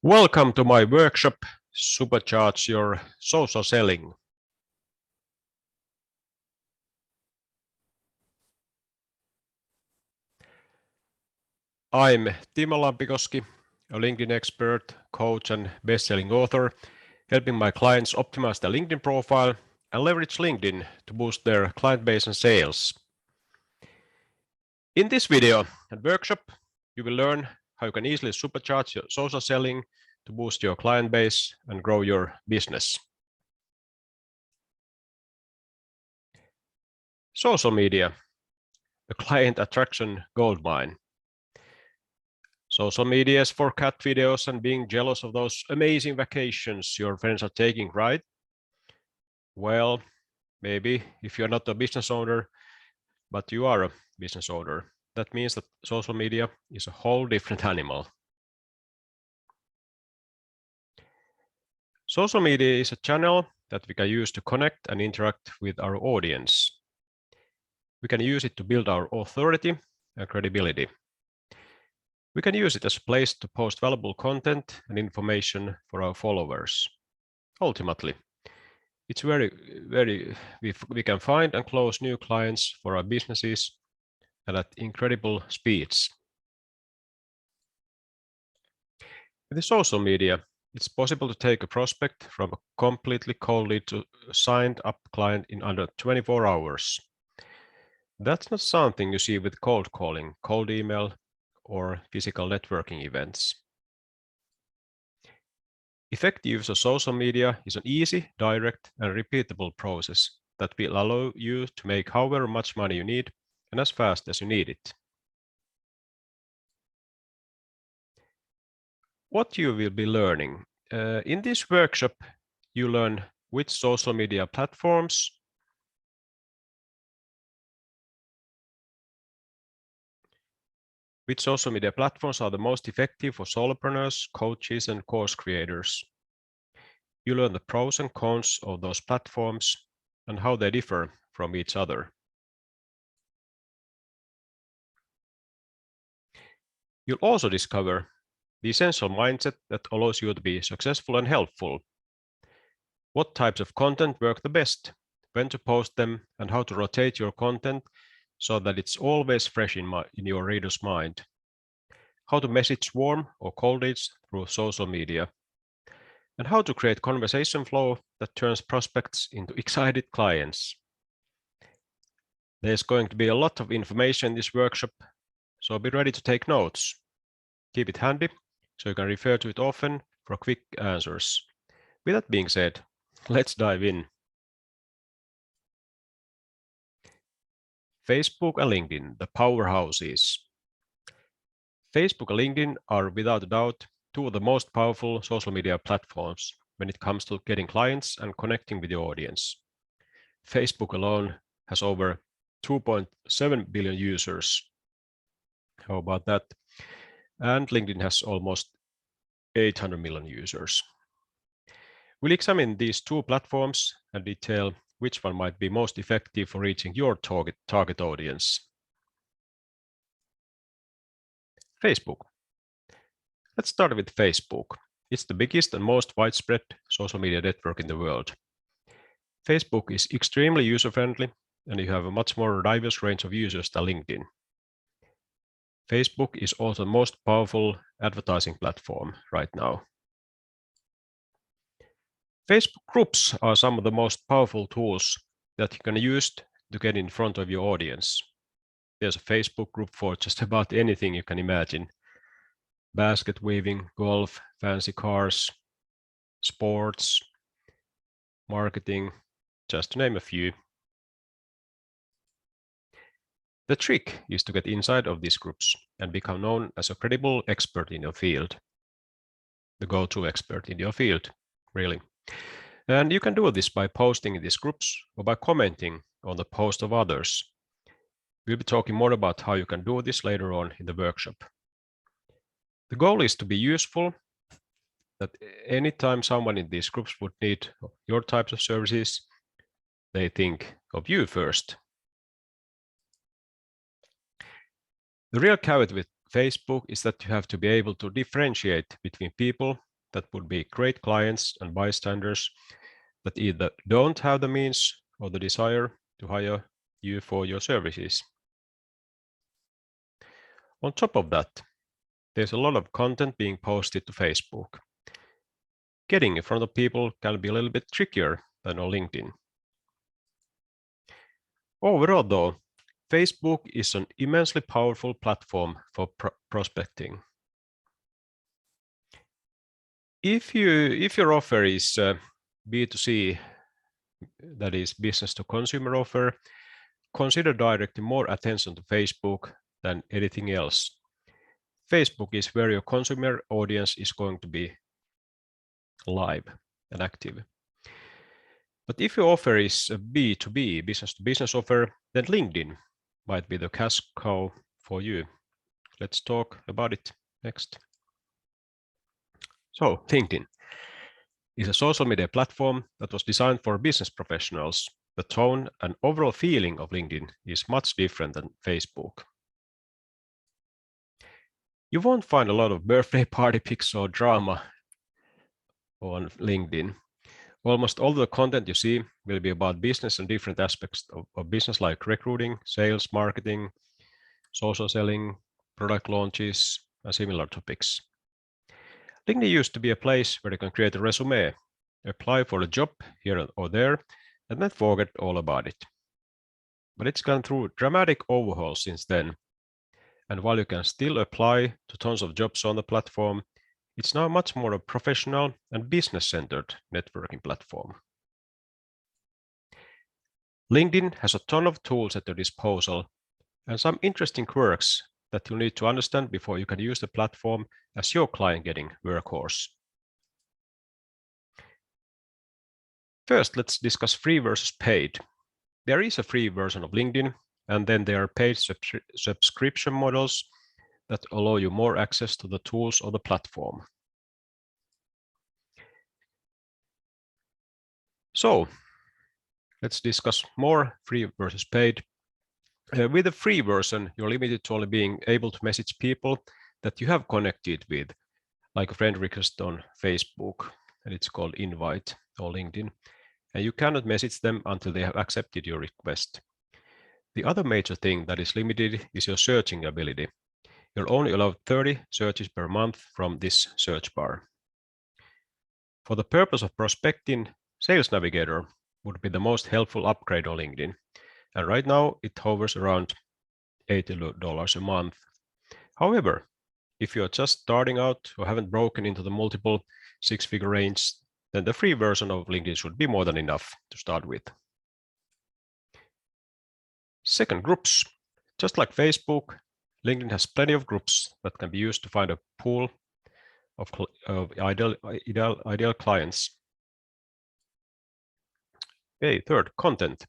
Welcome to my workshop, Supercharge Your Social Selling. I'm Timo Lampikoski, a LinkedIn expert, coach, and best-selling author, helping my clients optimize their LinkedIn profile and leverage LinkedIn to boost their client base and sales. In this video and workshop, you will learn how you can easily supercharge your social selling to boost your client base and grow your business. Social media, a client attraction goldmine. Social media is for cat videos and being jealous of those amazing vacations your friends are taking, right? Well, maybe if you're not a business owner, but you are a business owner. That means that social media is a whole different animal. Social media is a channel that we can use to connect and interact with our audience. We can use it to build our authority and credibility. We can use it as a place to post valuable content and information for our followers. Ultimately, it's we can find and close new clients for our businesses and at incredible speeds. With the social media, it's possible to take a prospect from a completely cold lead to a signed up client in under 24 hours. That's not something you see with cold calling, cold email, or physical networking events. Effective use of social media is an easy, direct, and repeatable process that will allow you to make however much money you need and as fast as you need it. What you will be learning. In this workshop, you learn which social media platforms are the most effective for solopreneurs, coaches, and course creators. You learn the pros and cons of those platforms and how they differ from each other. You'll also discover the essential mindset that allows you to be successful and helpful. What types of content work the best, when to post them, and how to rotate your content so that it's always fresh in your reader's mind. How to message warm or cold leads through social media. And how to create conversation flow that turns prospects into excited clients. There's going to be a lot of information in this workshop, so be ready to take notes. Keep it handy so you can refer to it often for quick answers. With that being said, let's dive in. Facebook and LinkedIn, the powerhouses. Facebook and LinkedIn are without a doubt two of the most powerful social media platforms when it comes to getting clients and connecting with your audience. Facebook alone has over 2.7 billion users. How about that? And LinkedIn has almost 800 million users. We'll examine these two platforms and detail which one might be most effective for reaching your target audience. Facebook. Let's start with Facebook. It's the biggest and most widespread social media network in the world. Facebook is extremely user-friendly, and you have a much more diverse range of users than LinkedIn. Facebook is also the most powerful advertising platform right now. Facebook groups are some of the most powerful tools that you can use to get in front of your audience. There's a Facebook group for just about anything you can imagine. Basket weaving, golf, fancy cars, sports, marketing, just to name a few. The trick is to get inside of these groups and become known as a credible expert in your field. The go-to expert in your field, really. And you can do this by posting in these groups or by commenting on the post of others. We'll be talking more about how you can do this later on in the workshop. The goal is to be useful, that anytime someone in these groups would need your types of services, they think of you first. The real caveat with Facebook is that you have to be able to differentiate between people that would be great clients and bystanders that either don't have the means or the desire to hire you for your services. On top of that, there's a lot of content being posted to Facebook. Getting in front of people can be a little bit trickier than on LinkedIn. Overall, though, Facebook is an immensely powerful platform for prospecting. If your offer is B2C, that is business to consumer offer, consider directing more attention to Facebook than anything else. Facebook is where your consumer audience is going to be live and active. But if your offer is a B2B, business to business offer, then LinkedIn might be the cash cow for you. Let's talk about it next. So LinkedIn is a social media platform that was designed for business professionals. The tone and overall feeling of LinkedIn is much different than Facebook. You won't find a lot of birthday party pics or drama on LinkedIn. Almost all the content you see will be about business and different aspects of business like recruiting, sales, marketing, social selling, product launches, and similar topics. LinkedIn used to be a place where you can create a resume, apply for a job here or there, and then forget all about it. But it's gone through dramatic overhaul since then. And while you can still apply to tons of jobs on the platform, it's now much more a professional and business-centered networking platform. LinkedIn has a ton of tools at your disposal and some interesting quirks that you'll need to understand before you can use the platform as your client-getting workhorse. First, let's discuss free versus paid. There is a free version of LinkedIn, and then there are paid subscription models that allow you more access to the tools of the platform. So let's discuss more free versus paid. With the free version, you're limited to only being able to message people that you have connected with, like a friend request on Facebook, and it's called invite or LinkedIn. And you cannot message them until they have accepted your request. The other major thing that is limited is your searching ability. You're only allowed 30 searches per month from this search bar. For the purpose of prospecting, Sales Navigator would be the most helpful upgrade on LinkedIn. And right now it hovers around $80 a month. However, if you're just starting out or haven't broken into the multiple six-figure range, then the free version of LinkedIn should be more than enough to start with. Second, groups. Just like Facebook, LinkedIn has plenty of groups that can be used to find a pool of ideal clients. Okay, third, content.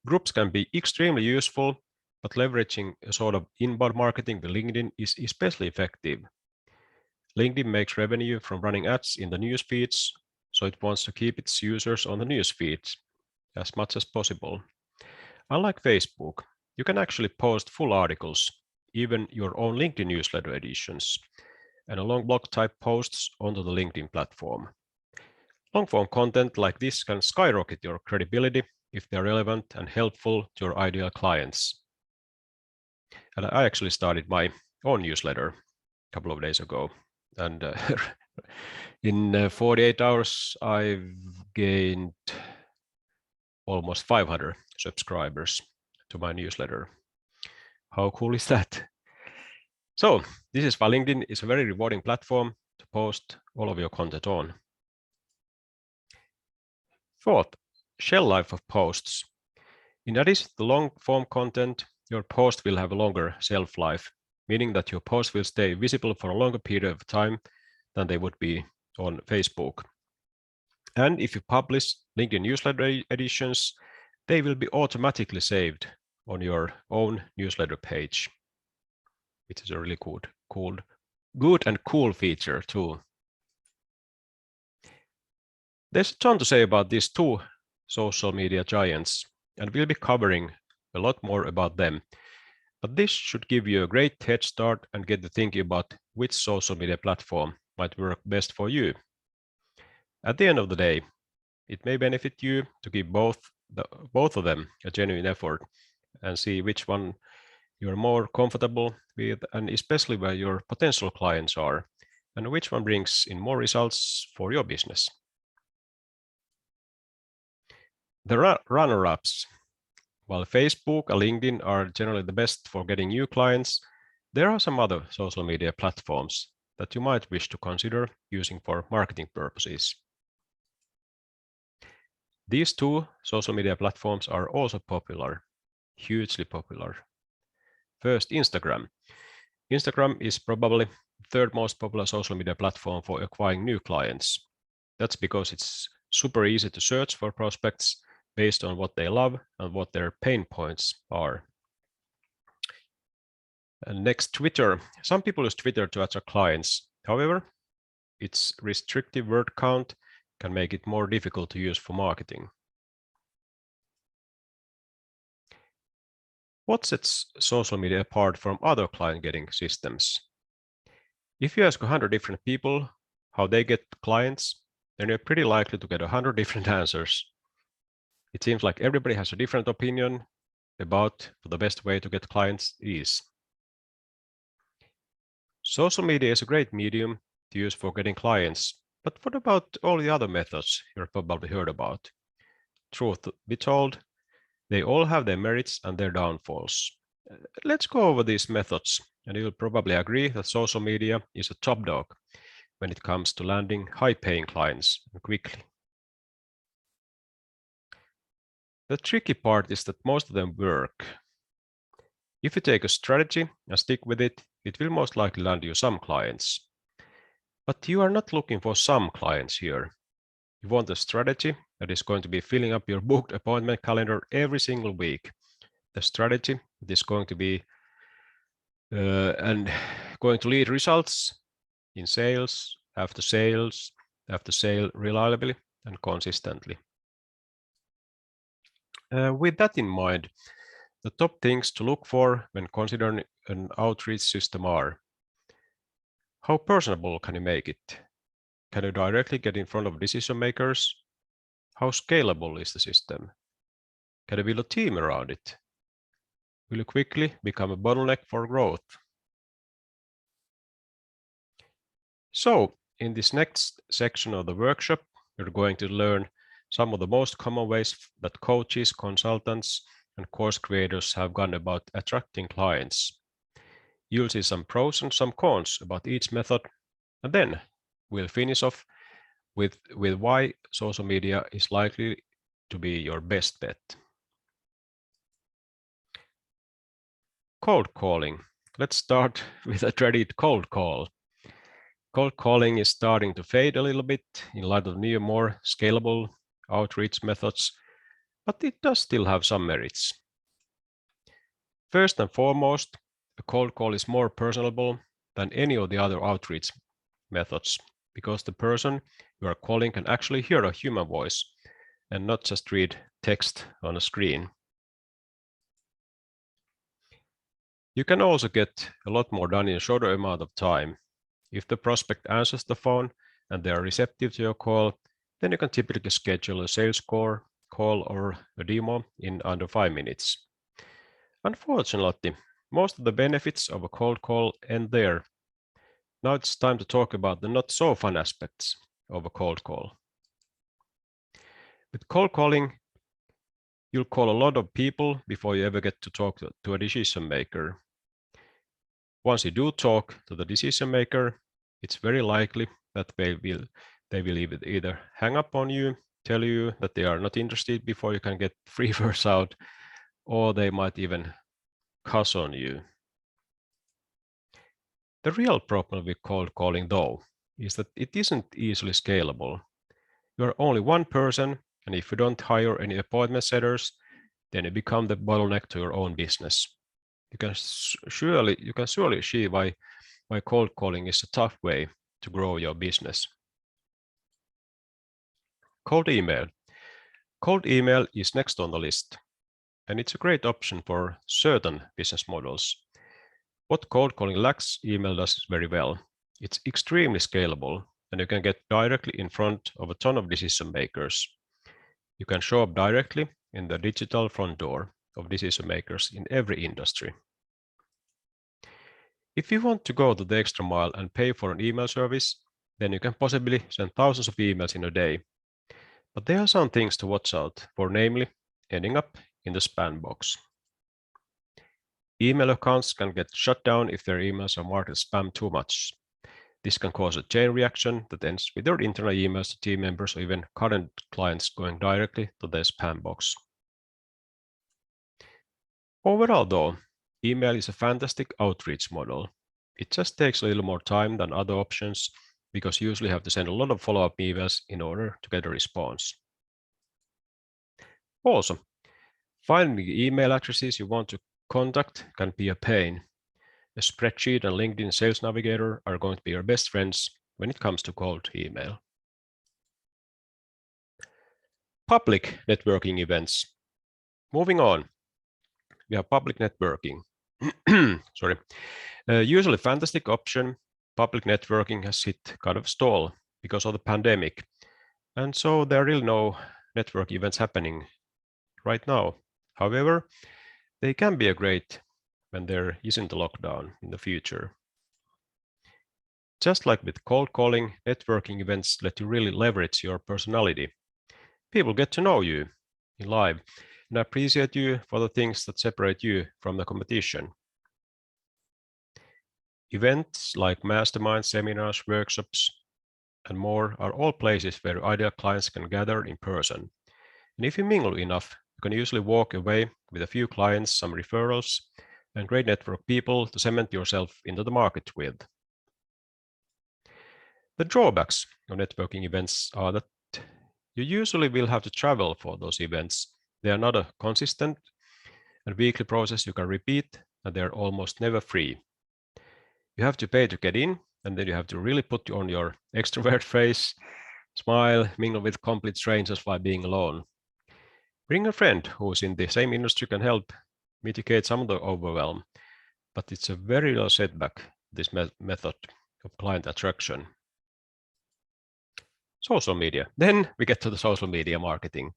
Groups can be extremely useful, but leveraging a sort of inbound marketing with LinkedIn is especially effective. LinkedIn makes revenue from running ads in the news feeds, so it wants to keep its users on the news feeds as much as possible. Unlike Facebook, you can actually post full articles, even your own LinkedIn newsletter editions, and long blog type posts onto the LinkedIn platform. Long-form content like this can skyrocket your credibility if they're relevant and helpful to your ideal clients. And I actually started my own newsletter a couple of days ago, and in 48 hours, I've gained almost 500 subscribers to my newsletter. How cool is that? So this is why LinkedIn is a very rewarding platform to post all of your content on. Fourth, shelf life of posts. In addition to long form content, your post will have a longer shelf life, meaning that your post will stay visible for a longer period of time than they would be on Facebook. And if you publish LinkedIn newsletter editions, they will be automatically saved on your own newsletter page, which is a really good and cool feature too. There's a ton to say about these two social media giants, and we'll be covering a lot more about them. But this should give you a great head start and get to thinking about which social media platform might work best for you. At the end of the day, it may benefit you to give both of them a genuine effort and see which one you're more comfortable with, and especially where your potential clients are, and which one brings in more results for your business. The runner-ups. While Facebook and LinkedIn are generally the best for getting new clients, there are some other social media platforms that you might wish to consider using for marketing purposes. These two social media platforms are also popular, hugely popular. First, Instagram. Instagram is probably the third most popular social media platform for acquiring new clients. That's because it's super easy to search for prospects based on what they love and what their pain points are. And next, Twitter. Some people use Twitter to attract clients. However, its restrictive word count can make it more difficult to use for marketing. What sets social media apart from other client-getting systems? If you ask 100 different people how they get clients, then you're pretty likely to get 100 different answers. It seems like everybody has a different opinion about what the best way to get clients is. Social media is a great medium to use for getting clients, but what about all the other methods you've probably heard about? Truth be told, they all have their merits and their downfalls. Let's go over these methods, and you'll probably agree that social media is a top dog when it comes to landing high-paying clients quickly. The tricky part is that most of them work. If you take a strategy and stick with it, it will most likely land you some clients. But you are not looking for some clients here. You want a strategy that is going to be filling up your booked appointment calendar every single week. The strategy that is going to be and going to lead results in sales, after sale, reliably and consistently. With that in mind, the top things to look for when considering an outreach system are: how personable can you make it? Can you directly get in front of decision makers? How scalable is the system? Can you build a team around it? Will you quickly become a bottleneck for growth? So, in this next section of the workshop, you're going to learn some of the most common ways that coaches, consultants, and course creators have gone about attracting clients. You'll see some pros and some cons about each method, and then we'll finish off with why social media is likely to be your best bet. Cold calling. Let's start with a dreaded cold call. Cold calling is starting to fade a little bit in light of new, more scalable outreach methods, but it does still have some merits. First and foremost, a cold call is more personable than any of the other outreach methods because the person you are calling can actually hear a human voice and not just read text on a screen. You can also get a lot more done in a shorter amount of time. If the prospect answers the phone and they are receptive to your call, then you can typically schedule a sales call or a demo in under 5 minutes. Unfortunately, most of the benefits of a cold call end there. Now it's time to talk about the not so fun aspects of a cold call. With cold calling, you'll call a lot of people before you ever get to talk to a decision maker. Once you do talk to the decision maker, it's very likely that they will either hang up on you, tell you that they are not interested before you can get 3 words out, or they might even cuss on you. The real problem with cold calling, though, is that it isn't easily scalable. You are only one person, and if you don't hire any appointment setters, then you become the bottleneck to your own business. You can surely see why cold calling is a tough way to grow your business. Cold email. Cold email is next on the list, and it's a great option for certain business models. What cold calling lacks, email does very well. It's extremely scalable, and you can get directly in front of a ton of decision makers. You can show up directly in the digital front door of decision makers in every industry. If you want to go to the extra mile and pay for an email service, then you can possibly send thousands of emails in a day. But there are some things to watch out for, namely ending up in the spam box. Email accounts can get shut down if their emails are marked as spam too much. This can cause a chain reaction that ends with your internal emails to team members or even current clients going directly to their spam box. Overall though, email is a fantastic outreach model. It just takes a little more time than other options because you usually have to send a lot of follow-up emails in order to get a response. Also, finding the email addresses you want to contact can be a pain. A spreadsheet and LinkedIn Sales Navigator are going to be your best friends when it comes to cold email. Public networking events. Moving on, we have public networking. Sorry. Usually fantastic option, public networking has hit kind of stall because of the pandemic. And so there are really no network events happening right now. However, they can be a great when there isn't a lockdown in the future. Just like with cold calling, networking events let you really leverage your personality. People get to know you in live and appreciate you for the things that separate you from the competition. Events like masterminds, seminars, workshops, and more are all places where ideal clients can gather in person. And if you mingle enough, you can usually walk away with a few clients, some referrals, and great network people to cement yourself into the market with. The drawbacks of networking events are that you usually will have to travel for those events. They are not a consistent and weekly process you can repeat, and they are almost never free. You have to pay to get in, and then you have to really put on your extrovert face, smile, mingle with complete strangers while being alone. Bring a friend who's in the same industry can help mitigate some of the overwhelm, but it's a very real setback, this method of client attraction. Social media. Then we get to the social media marketing.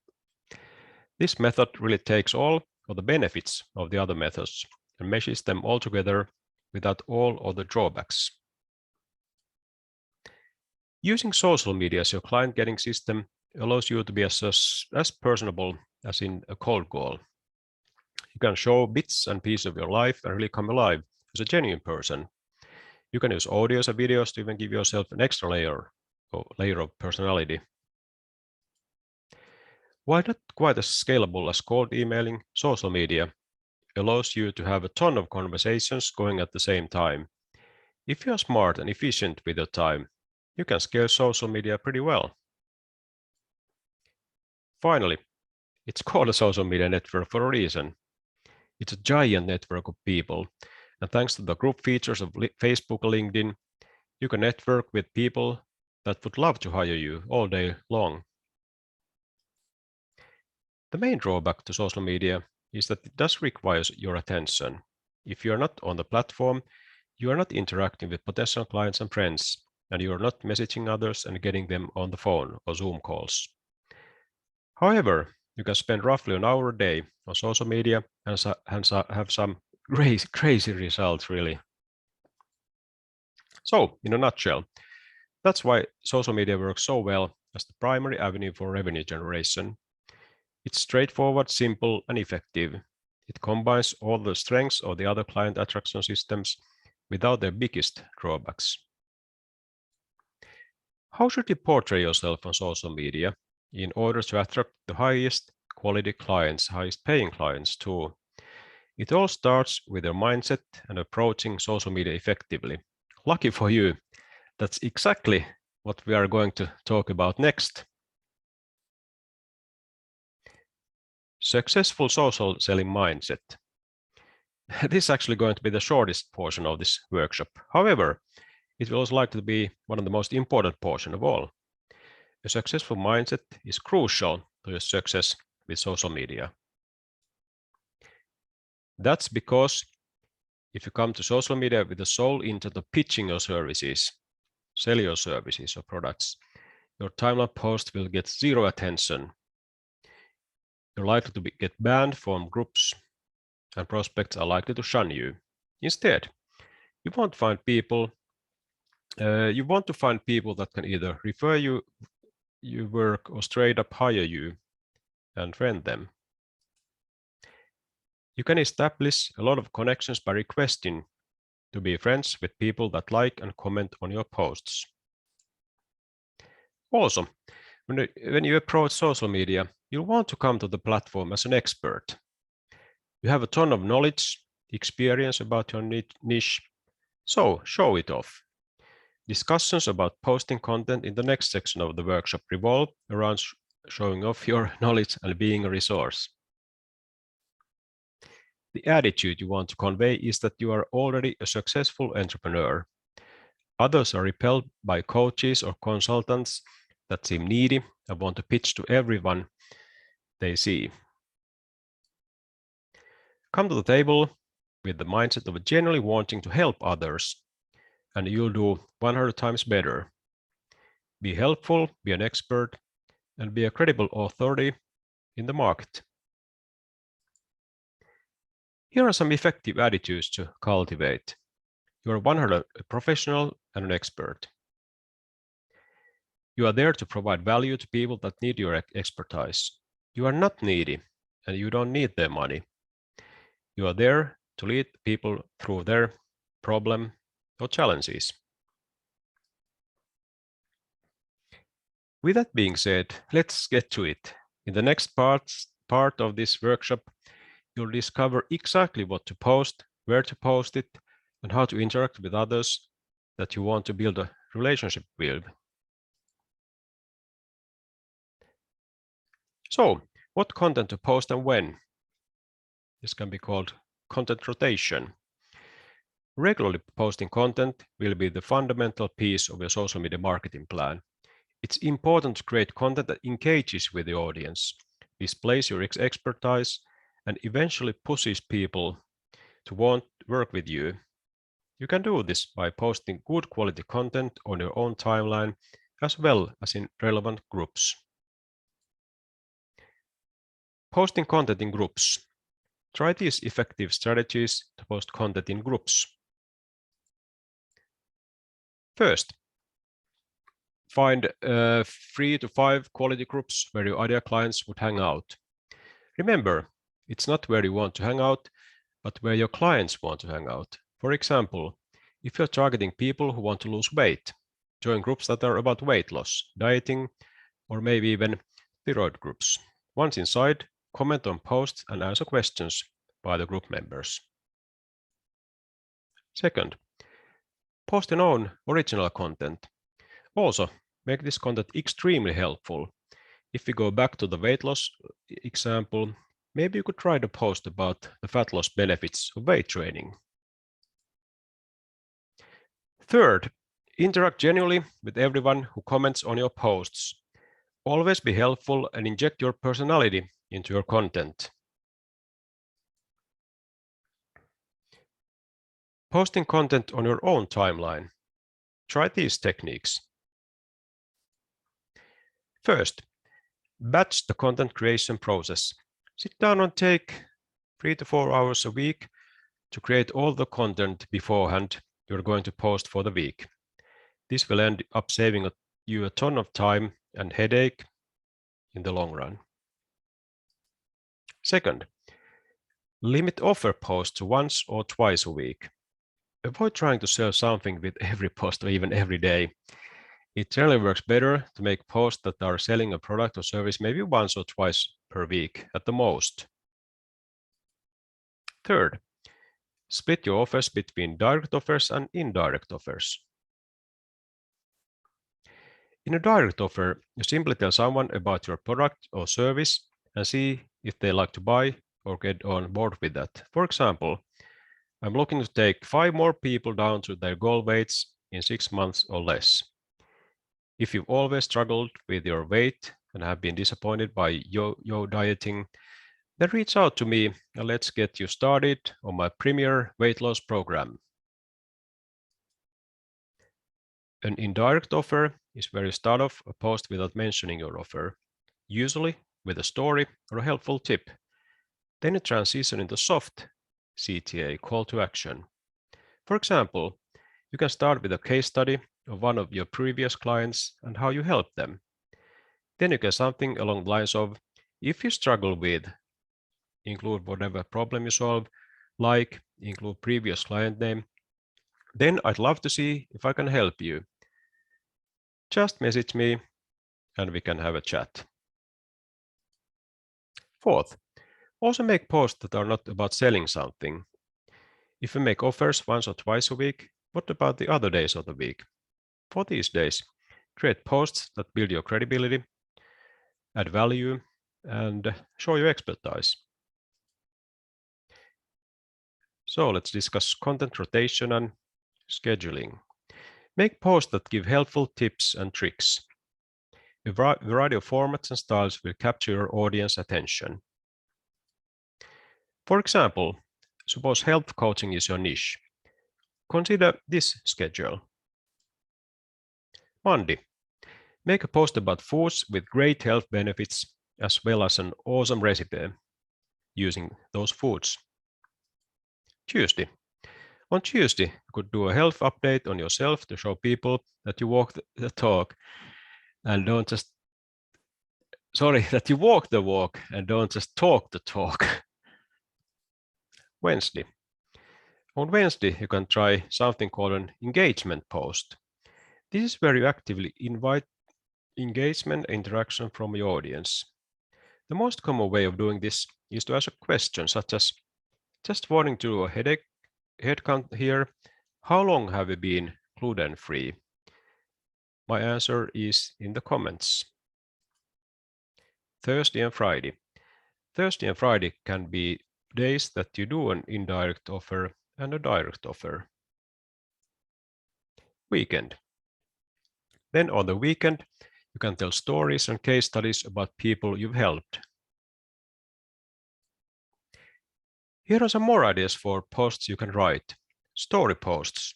This method really takes all of the benefits of the other methods and meshes them all together without all of the drawbacks. Using social media as your client getting system allows you to be as personable as in a cold call. You can show bits and pieces of your life and really come alive as a genuine person. You can use audios and videos to even give yourself an extra layer of personality. While not quite as scalable as cold emailing, social media allows you to have a ton of conversations going at the same time. If you are smart and efficient with your time, you can scale social media pretty well. Finally, it's called a social media network for a reason. It's a giant network of people, and thanks to the group features of Facebook and LinkedIn, you can network with people that would love to hire you all day long. The main drawback to social media is that it does require your attention. If you are not on the platform, you are not interacting with potential clients and friends, and you are not messaging others and getting them on the phone or Zoom calls. However, you can spend roughly an hour a day on social media and have some crazy results, really. So, in a nutshell, that's why social media works so well as the primary avenue for revenue generation. It's straightforward, simple, and effective. It combines all the strengths of the other client attraction systems without their biggest drawbacks. How should you portray yourself on social media in order to attract the highest quality clients, highest paying clients too? It all starts with your mindset and approaching social media effectively. Lucky for you, that's exactly what we are going to talk about next. Successful social selling mindset. This is actually going to be the shortest portion of this workshop. However, it will also likely be one of the most important portions of all. A successful mindset is crucial to your success with social media. That's because if you come to social media with the sole intent of pitching your services, sell your services or products, your timeline post will get zero attention. You're likely to get banned from groups, and prospects are likely to shun you. Instead, you want to find people that can either refer you work or straight up hire you and friend them. You can establish a lot of connections by requesting to be friends with people that like and comment on your posts. Also, when you approach social media, you'll want to come to the platform as an expert. You have a ton of knowledge, experience about your niche, so show it off. Discussions about posting content in the next section of the workshop revolve around showing off your knowledge and being a resource. The attitude you want to convey is that you are already a successful entrepreneur. Others are repelled by coaches or consultants that seem needy and want to pitch to everyone they see. Come to the table with the mindset of genuinely wanting to help others, and you'll do 100 times better. Be helpful, be an expert, and be a credible authority in the market. Here are some effective attitudes to cultivate. You are 100% a professional and an expert. You are there to provide value to people that need your expertise. You are not needy, and you don't need their money. You are there to lead people through their problem or challenges. With that being said, let's get to it. In the next part of this workshop, you'll discover exactly what to post, where to post it, and how to interact with others that you want to build a relationship with. So, what content to post and when? This can be called content rotation. Regularly posting content will be the fundamental piece of your social media marketing plan. It's important to create content that engages with the audience, displays your expertise, and eventually pushes people to want to work with you. You can do this by posting good quality content on your own timeline as well as in relevant groups. Posting content in groups. Try these effective strategies to post content in groups. First, find 3 to 5 quality groups where your ideal clients would hang out. Remember, it's not where you want to hang out, but where your clients want to hang out. For example, if you're targeting people who want to lose weight, join groups that are about weight loss, dieting, or maybe even thyroid groups. Once inside, comment on posts and answer questions by the group members. Second, post your own original content. Also, make this content extremely helpful. If we go back to the weight loss example, maybe you could try to post about the fat loss benefits of weight training. Third, interact genuinely with everyone who comments on your posts. Always be helpful and inject your personality into your content. Posting content on your own timeline. Try these techniques. First, batch the content creation process. Sit down and take 3 to 4 hours a week to create all the content beforehand you're going to post for the week. This will end up saving you a ton of time and headache in the long run. Second, limit offer posts to once or twice a week. Avoid trying to sell something with every post or even every day. It generally works better to make posts that are selling a product or service maybe once or twice per week at the most. Third, split your offers between direct offers and indirect offers. In a direct offer, you simply tell someone about your product or service and see if they like to buy or get on board with that. For example, I'm looking to take 5 more people down to their goal weights in 6 months or less. If you've always struggled with your weight and have been disappointed by yo-yo dieting, then reach out to me and let's get you started on my premier weight loss program. An indirect offer is where you start off a post without mentioning your offer, usually with a story or a helpful tip. Then you transition into soft CTA, call to action. For example, you can start with a case study of one of your previous clients and how you helped them. Then you can something along the lines of, if you struggle with, include whatever problem you solve, like include previous client name, then I'd love to see if I can help you. Just message me and we can have a chat. Fourth, also make posts that are not about selling something. If you make offers once or twice a week, what about the other days of the week? For these days, create posts that build your credibility, add value, and show your expertise. So let's discuss content rotation and scheduling. Make posts that give helpful tips and tricks. A variety of formats and styles will capture your audience attention. For example, suppose health coaching is your niche. Consider this schedule. Monday, make a post about foods with great health benefits as well as an awesome recipe using those foods. Tuesday. On Tuesday, you could do a health update on yourself to show people that you walk the talk and don't just that you walk the walk and don't just talk the talk. Wednesday. On Wednesday, you can try something called an engagement post. This is where you actively invite engagement and interaction from your audience. The most common way of doing this is to ask a question such as, just wanting to do a head count here. How long have you been gluten-free? My answer is in the comments. Thursday and Friday. Thursday and Friday can be days that you do an indirect offer and a direct offer. Weekend. Then on the weekend, you can tell stories and case studies about people you've helped. Here are some more ideas for posts you can write. Story posts.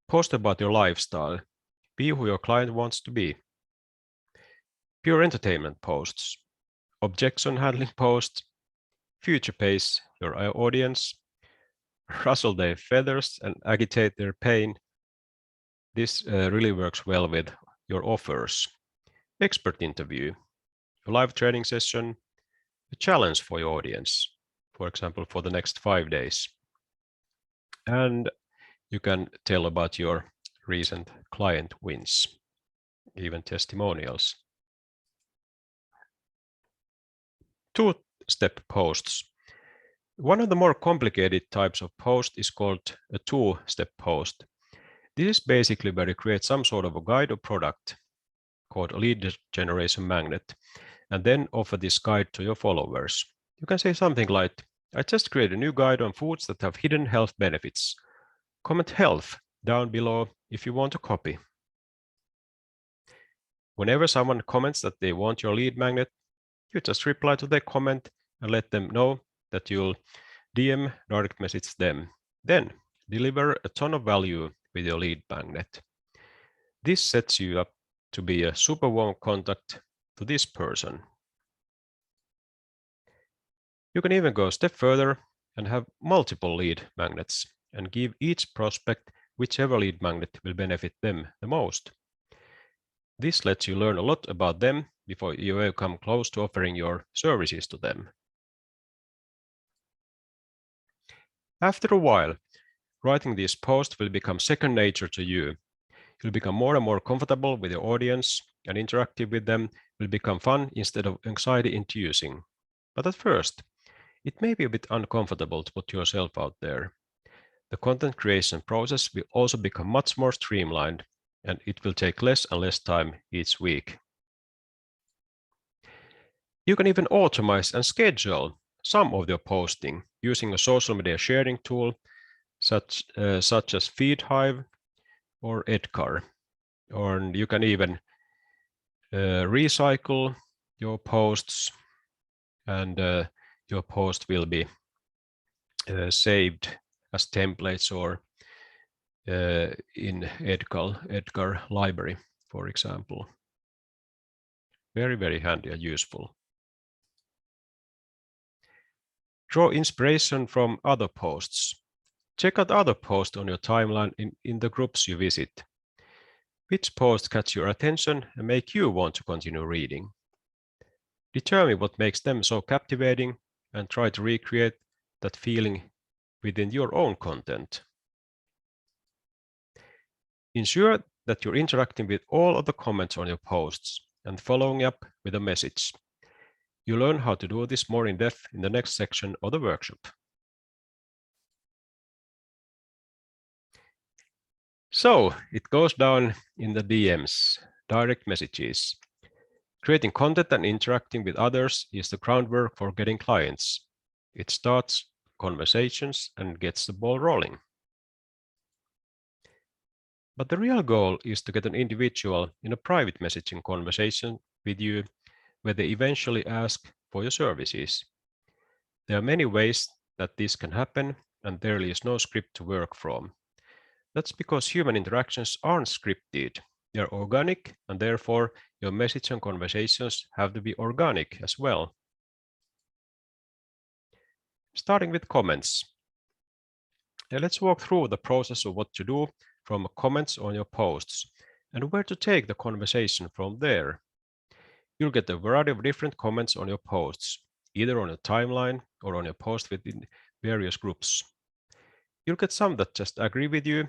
Post about your lifestyle. Be who your client wants to be. Pure entertainment posts. Objection handling posts. Future pace your audience. Rustle their feathers and agitate their pain. This really works well with your offers. Expert interview. A live training session. A challenge for your audience. For example, for the next 5 days. And you can tell about your recent client wins, even testimonials. Two-step posts. One of the more complicated types of post is called a two-step post. This is basically where you create some sort of a guide or product called a lead generation magnet, and then offer this guide to your followers. You can say something like, I just created a new guide on foods that have hidden health benefits. Comment health down below if you want a copy. Whenever someone comments that they want your lead magnet, you just reply to their comment and let them know that you'll DM direct message them. Then deliver a ton of value with your lead magnet. This sets you up to be a super warm contact to this person. You can even go a step further and have multiple lead magnets and give each prospect whichever lead magnet will benefit them the most. This lets you learn a lot about them before you ever come close to offering your services to them. After a while, writing these posts will become second nature to you. You'll become more and more comfortable with your audience, and interactive with them will become fun instead of anxiety-inducing. But at first, it may be a bit uncomfortable to put yourself out there. The content creation process will also become much more streamlined, and it will take less and less time each week. You can even automate and schedule some of your posting using a social media sharing tool such as FeedHive or Edgar. Or you can even recycle your posts, and your post will be saved as templates or in Edgar library, for example. Very, very handy and useful. Draw inspiration from other posts. Check out other posts on your timeline in the groups you visit. Which posts catch your attention and make you want to continue reading? Determine what makes them so captivating and try to recreate that feeling within your own content. Ensure that you're interacting with all of the comments on your posts and following up with a message. You'll learn how to do this more in depth in the next section of the workshop. So it goes down in the DMs, direct messages. Creating content and interacting with others is the groundwork for getting clients. It starts conversations and gets the ball rolling. But the real goal is to get an individual in a private messaging conversation with you where they eventually ask for your services. There are many ways that this can happen, and there is no script to work from. That's because human interactions aren't scripted. They're organic, and therefore your message and conversations have to be organic as well. Starting with comments. Now let's walk through the process of what to do from comments on your posts and where to take the conversation from there. You'll get a variety of different comments on your posts, either on your timeline or on your post within various groups. You'll get some that just agree with you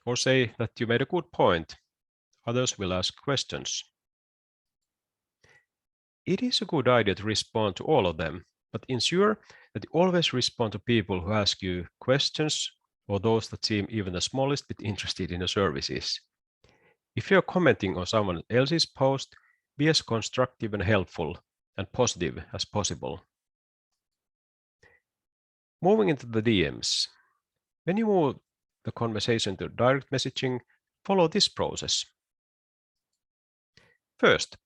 or say that you made a good point. Others will ask questions. It is a good idea to respond to all of them, but ensure that you always respond to people who ask you questions or those that seem even the smallest bit interested in the services. If you're commenting on someone else's post, be as constructive and helpful and positive as possible. Moving into the DMs. When you move the conversation to direct messaging, follow this process. First,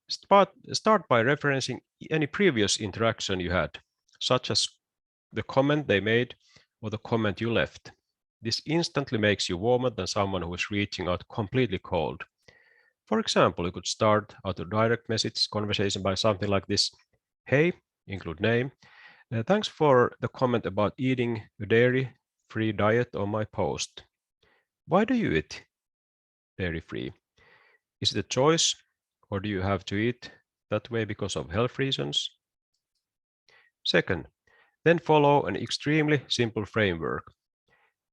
start by referencing any previous interaction you had, such as the comment they made or the comment you left. This instantly makes you warmer than someone who is reaching out completely cold. For example, you could start out a direct message conversation by something like this. Hey, include name. Thanks for the comment about eating a dairy-free diet on my post. Why do you eat dairy-free? Is it a choice, or do you have to eat that way because of health reasons? Second, then follow an extremely simple framework.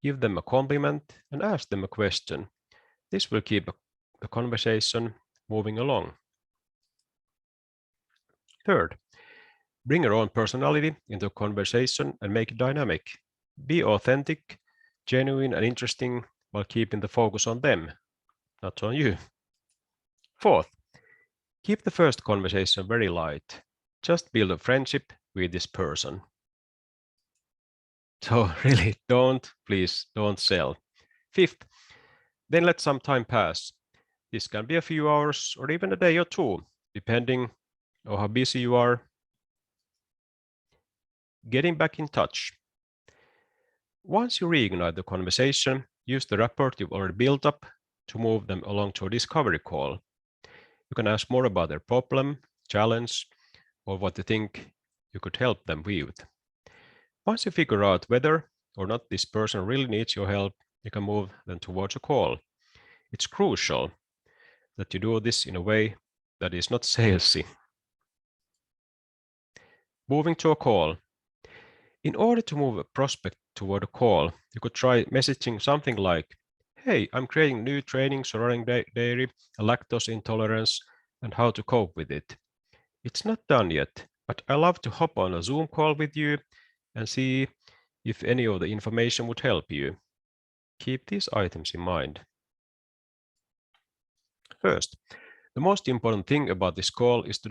Give them a compliment and ask them a question. This will keep the conversation moving along. Third, bring your own personality into a conversation and make it dynamic. Be authentic, genuine, and interesting while keeping the focus on them, not on you. Fourth, keep the first conversation very light. Just build a friendship with this person. So really, please don't sell. Fifth, then let some time pass. This can be a few hours or even a day or two, depending on how busy you are. Getting back in touch. Once you reignite the conversation, use the rapport you've already built up to move them along to a discovery call. You can ask more about their problem, challenge, or what you think you could help them with. Once you figure out whether or not this person really needs your help, you can move them towards a call. It's crucial that you do this in a way that is not salesy. Moving to a call. In order to move a prospect toward a call, you could try messaging something like, hey, I'm creating new training surrounding dairy, lactose intolerance, and how to cope with it. It's not done yet, but I love to hop on a Zoom call with you and see if any of the information would help you. Keep these items in mind. First, the most important thing about this call is to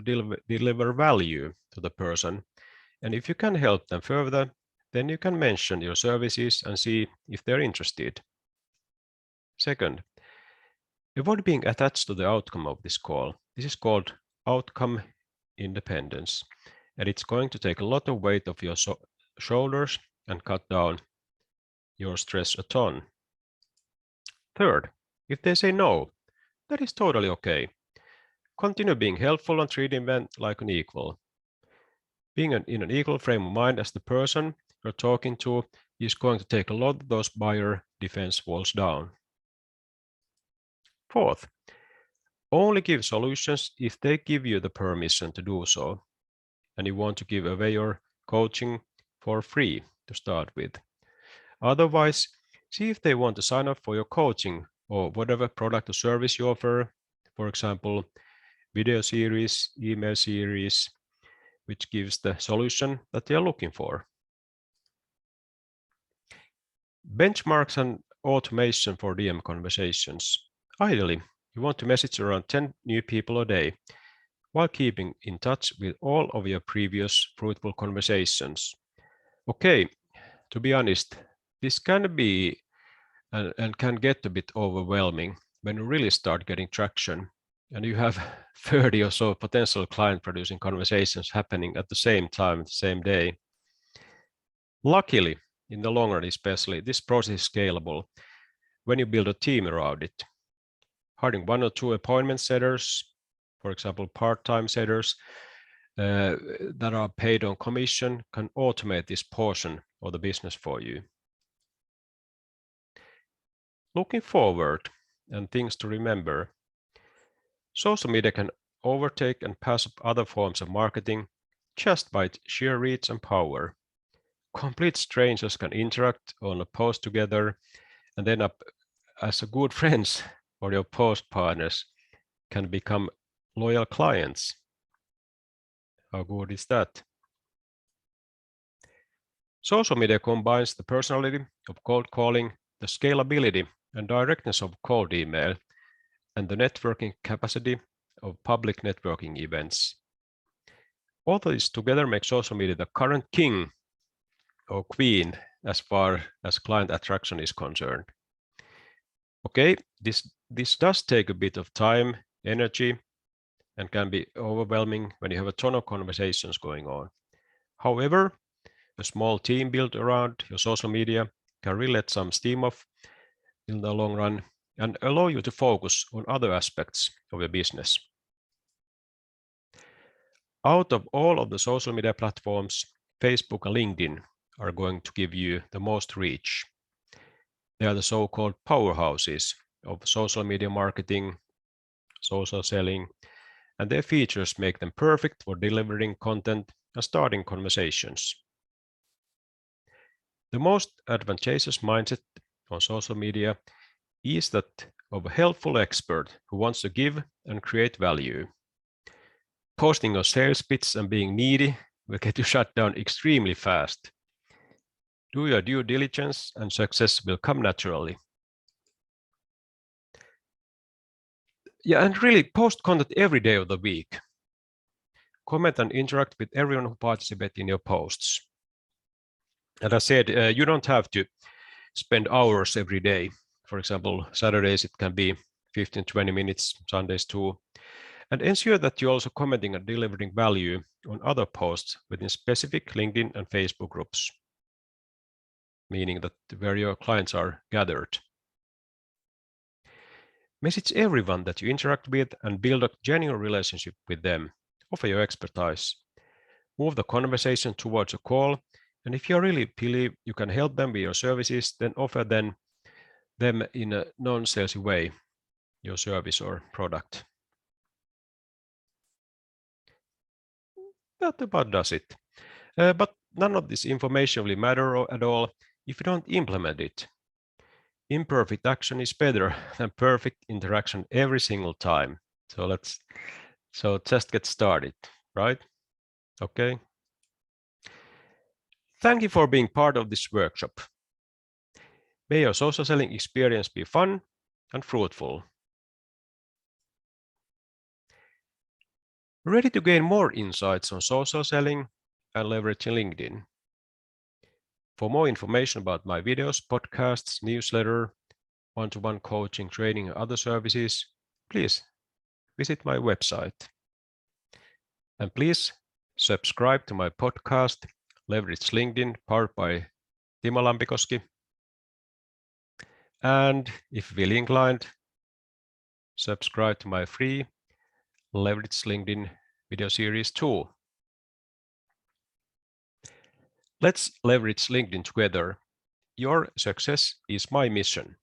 deliver value to the person. And if you can help them further, then you can mention your services and see if they're interested. Second, avoid being attached to the outcome of this call. This is called outcome independence, and it's going to take a lot of weight off your shoulders and cut down your stress a ton. Third, if they say no, that is totally okay. Continue being helpful and treating them like an equal. Being in an equal frame of mind as the person you're talking to is going to take a lot of those buyer defense walls down. Fourth, only give solutions if they give you the permission to do so, and you want to give away your coaching for free to start with. Otherwise, see if they want to sign up for your coaching or whatever product or service you offer, for example, video series, email series, which gives the solution that they are looking for. Benchmarks and automation for DM conversations. Ideally, you want to message around 10 new people a day while keeping in touch with all of your previous fruitful conversations. Okay, to be honest, this can be and can get a bit overwhelming when you really start getting traction and you have 30 or so potential client producing conversations happening at the same time, the same day. Luckily, in the long run especially, this process is scalable when you build a team around it. Hiring 1 or 2 appointment setters, for example, part-time setters that are paid on commission, can automate this portion of the business for you. Looking forward, and things to remember, social media can overtake and pass up other forms of marketing just by its sheer reach and power. Complete strangers can interact on a post together and end up as good friends, or your post partners can become loyal clients. How good is that? Social media combines the personality of cold calling, the scalability and directness of cold email, and the networking capacity of public networking events. All this together makes social media the current king or queen as far as client attraction is concerned. Okay, this does take a bit of time, energy, and can be overwhelming when you have a ton of conversations going on. However, a small team built around your social media can really let some steam off in the long run and allow you to focus on other aspects of your business. Out of all of the social media platforms, Facebook and LinkedIn are going to give you the most reach. They are the so-called powerhouses of social media marketing, social selling, and their features make them perfect for delivering content and starting conversations. The most advantageous mindset on social media is that of a helpful expert who wants to give and create value. Posting a sales pitch and being needy will get you shut down extremely fast. Do your due diligence and success will come naturally. Yeah, and really post content every day of the week. Comment and interact with everyone who participates in your posts. As I said, you don't have to spend hours every day. For example, Saturdays it can be 15-20 minutes, Sundays too. And ensure that you're also commenting and delivering value on other posts within specific LinkedIn and Facebook groups, meaning that where your clients are gathered. Message everyone that you interact with and build a genuine relationship with them. Offer your expertise. Move the conversation towards a call, and if you really believe you can help them with your services, then offer them in a non-salesy way, your service or product. That about does it. But none of this information will matter at all if you don't implement it. Imperfect action is better than perfect interaction every single time. So just get started, right? Okay. Thank you for being part of this workshop. May your social selling experience be fun and fruitful. Ready to gain more insights on social selling and leveraging LinkedIn? For more information about my videos, podcasts, newsletter, one-to-one coaching, training, and other services, please visit my website. And please subscribe to my podcast, Leverage LinkedIn, powered by Timo Lampikoski. And if you feel inclined, subscribe to my free Leverage LinkedIn video series too. Let's leverage LinkedIn together. Your success is my mission.